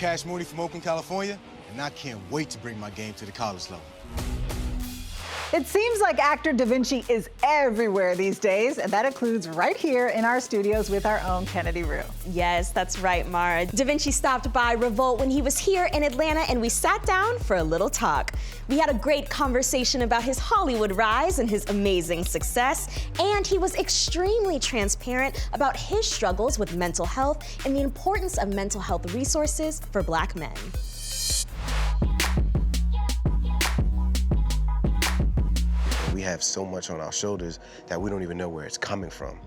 Cash Mooney from Oakland, California, and I can't wait to bring my game to the college level. It seems like actor Da Vinci is everywhere these days, and that includes right here in our studios with our own Kennedy Rue. Yes, that's right, Mara. Da Vinci stopped by Revolt when he was here in Atlanta, and we sat down for a little talk. We had a great conversation about his Hollywood rise and his amazing success, and he was extremely transparent about his struggles with mental health and the importance of mental health resources for Black men. We have so much on our shoulders that we don't even know where it's coming from.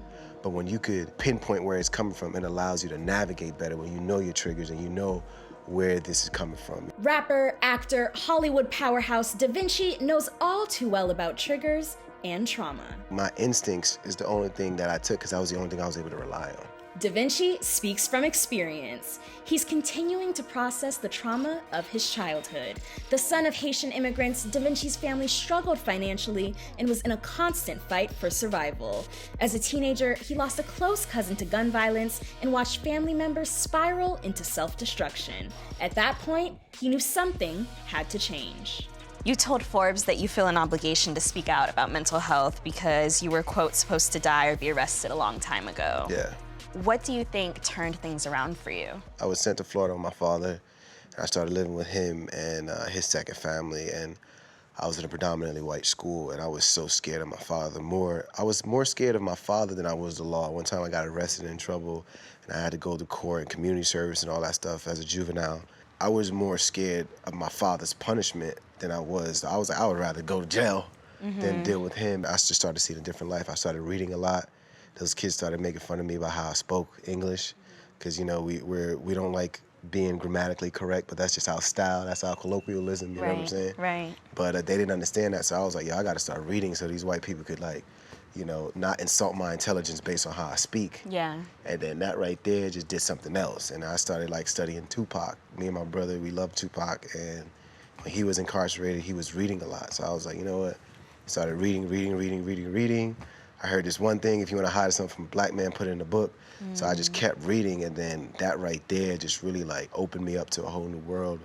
But when you could pinpoint where it's coming from, it allows you to navigate better when you know your triggers and you know where this is coming from. Rapper, actor, Hollywood powerhouse Da Vinci knows all too well about triggers and trauma. My instincts is the only thing that I took because that was the only thing I was able to rely on. Da Vinci speaks from experience. He's continuing to process the trauma of his childhood. The son of Haitian immigrants, Da Vinci's family struggled financially and was in a constant fight for survival. As a teenager, he lost a close cousin to gun violence and watched family members spiral into self-destruction. At that point, he knew something had to change. You told Forbes that you feel an obligation to speak out about mental health because you were, quote, supposed to die or be arrested a long time ago. Yeah. What do you think turned things around for you? I was sent to Florida with my father, and I started living with him and his second family, and I was in a predominantly white school, and I was so scared of my father. I was more scared of my father than I was the law. One time I got arrested and in trouble, and I had to go to court and community service and all that stuff as a juvenile. I was more scared of my father's punishment than I was like, I would rather go to jail than deal with him. I just started seeing a different life. I started reading a lot. Those kids started making fun of me about how I spoke English, because, you know, we don't like being grammatically correct, but that's just our style, that's our colloquialism, you know what I'm saying? Right. But they didn't understand that, so I was like, I gotta start reading so these white people could, like, you know, not insult my intelligence based on how I speak. Yeah. And then that right there just did something else, and I started, like, studying Tupac. Me and my brother, we loved Tupac, and when he was incarcerated, he was reading a lot, so I was like, you know what? Started reading. I heard this one thing, if you want to hide something from a Black man, put it in a book. So I just kept reading, and then that right there just really, like, opened me up to a whole new world.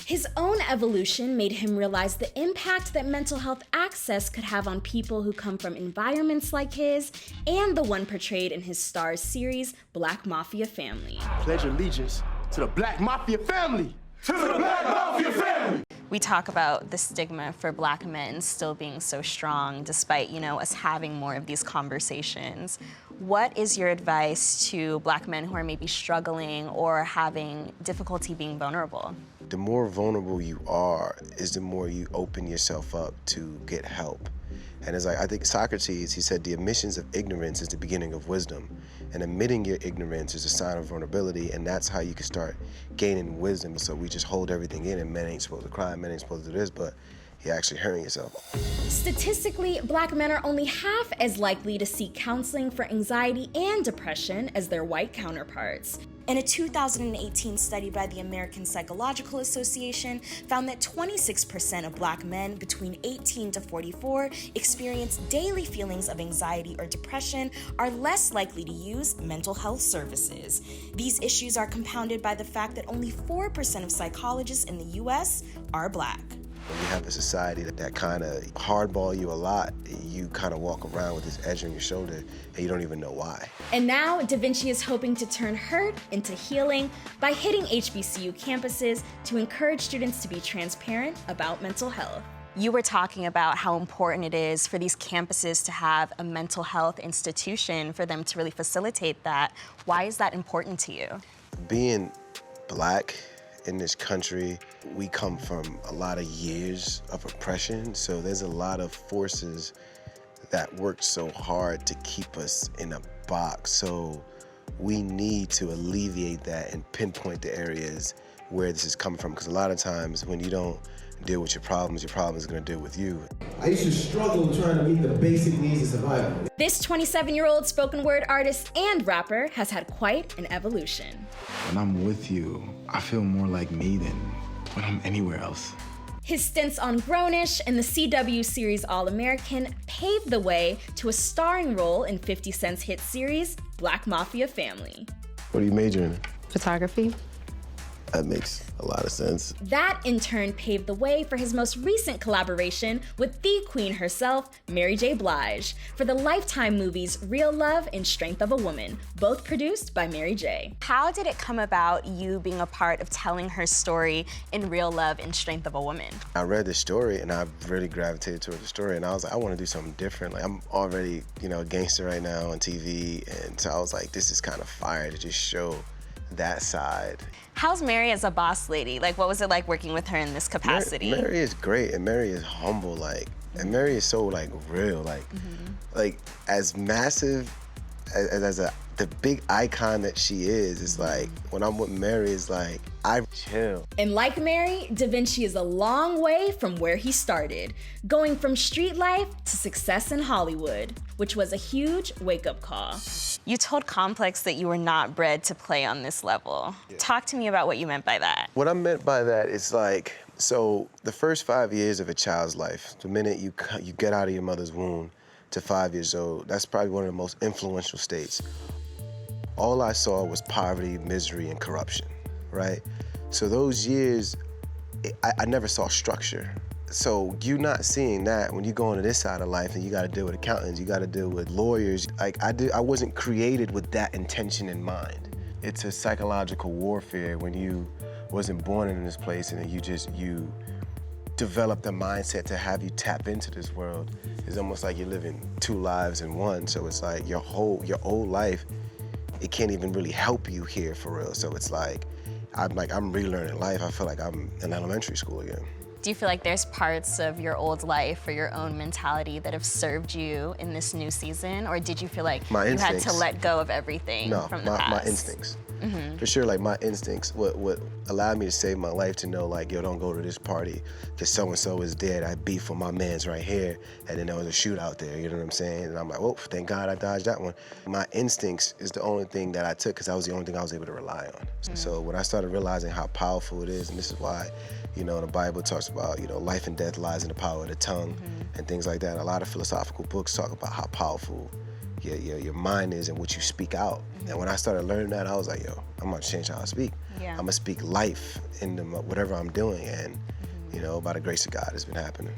His own evolution made him realize the impact that mental health access could have on people who come from environments like his, and the one portrayed in his Stars series, Black Mafia Family. Pledge allegiance to the Black Mafia Family! To the Black Mafia Family! We talk about the stigma for Black men still being so strong despite, you know, us having more of these conversations. What is your advice to Black men who are maybe struggling or having difficulty being vulnerable? The more vulnerable you are is the more you open yourself up to get help. And it's like, I think Socrates, he said, the admissions of ignorance is the beginning of wisdom. And admitting your ignorance is a sign of vulnerability, and that's how you can start gaining wisdom. So we just hold everything in, and men ain't supposed to cry, men ain't supposed to do this, but you're actually hurting yourself. Statistically, Black men are only half as likely to seek counseling for anxiety and depression as their white counterparts. And a 2018 study by the American Psychological Association found that 26% of Black men between 18 to 44 experience daily feelings of anxiety or depression are less likely to use mental health services. These issues are compounded by the fact that only 4% of psychologists in the US are Black. When you have a society that kind of hardball you a lot, you kind of walk around with this edge on your shoulder and you don't even know why. And now, Da Vinci is hoping to turn hurt into healing by hitting HBCU campuses to encourage students to be transparent about mental health. You were talking about how important it is for these campuses to have a mental health institution for them to really facilitate that. Why is that important to you? Being Black in this country, we come from a lot of years of oppression, so there's a lot of forces that work so hard to keep us in a box. So we need to alleviate that and pinpoint the areas where this is coming from, because a lot of times when you don't deal with your problems is gonna deal with you. I used to struggle trying to meet the basic needs of survival. This 27-year-old spoken word artist and rapper has had quite an evolution. When I'm with you, I feel more like me than when I'm anywhere else. His stints on Grownish and the CW series All-American paved the way to a starring role in 50 Cent's hit series, Black Mafia Family. What are you majoring in? Photography. That makes a lot of sense. That in turn paved the way for his most recent collaboration with the queen herself, Mary J. Blige, for the Lifetime movies Real Love and Strength of a Woman, both produced by Mary J. How did it come about you being a part of telling her story in Real Love and Strength of a Woman? I read the story and I really gravitated towards the story, and I was like, I want to do something different. Like, I'm already, a gangster right now on TV, and so I was like, this is kind of fire to just show that side. How's Mary as a boss lady? Like, what was it like working with her in this capacity? Mary is great, and Mary is humble, and Mary is so real, like as massive as the big icon that she is. It's like when I'm with Mary, it's like I chill. And like Mary, Da Vinci is a long way from where he started, going from street life to success in Hollywood, which was a huge wake-up call. You told Complex that you were not bred to play on this level. Yeah. Talk to me about what you meant by that. What I meant by that is so the first 5 years of a child's life, the minute you get out of your mother's womb to 5 years old, that's probably one of the most influential states. All I saw was poverty, misery, and corruption, right? So those years, I never saw structure. So you not seeing that when you go into this side of life and you gotta deal with accountants, you gotta deal with lawyers. I wasn't created with that intention in mind. It's a psychological warfare when you wasn't born in this place and you develop the mindset to have you tap into this world. It's almost like you're living two lives in one. So it's like your old life, it can't even really help you here for real. So it's like I'm relearning life. I feel like I'm in elementary school again. Do you feel like there's parts of your old life or your own mentality that have served you in this new season? Or did you feel like you had to let go of everything from the past? My instincts. For sure, my instincts, what allowed me to save my life, to know yo, don't go to this party because so-and-so is dead. I beef with my mans right here, and then there was a shootout there, you know what I'm saying? And I'm like, well, thank God I dodged that one. My instincts is the only thing that I took because that was the only thing I was able to rely on. So when I started realizing how powerful it is, and this is why, the Bible talks about, life and death lies in the power of the tongue and things like that. A lot of philosophical books talk about how powerful your mind is and what you speak out. And when I started learning that, I was like, yo, I'm gonna change how I speak. Yeah. I'm gonna speak life in whatever I'm doing, and by the grace of God, it's been happening.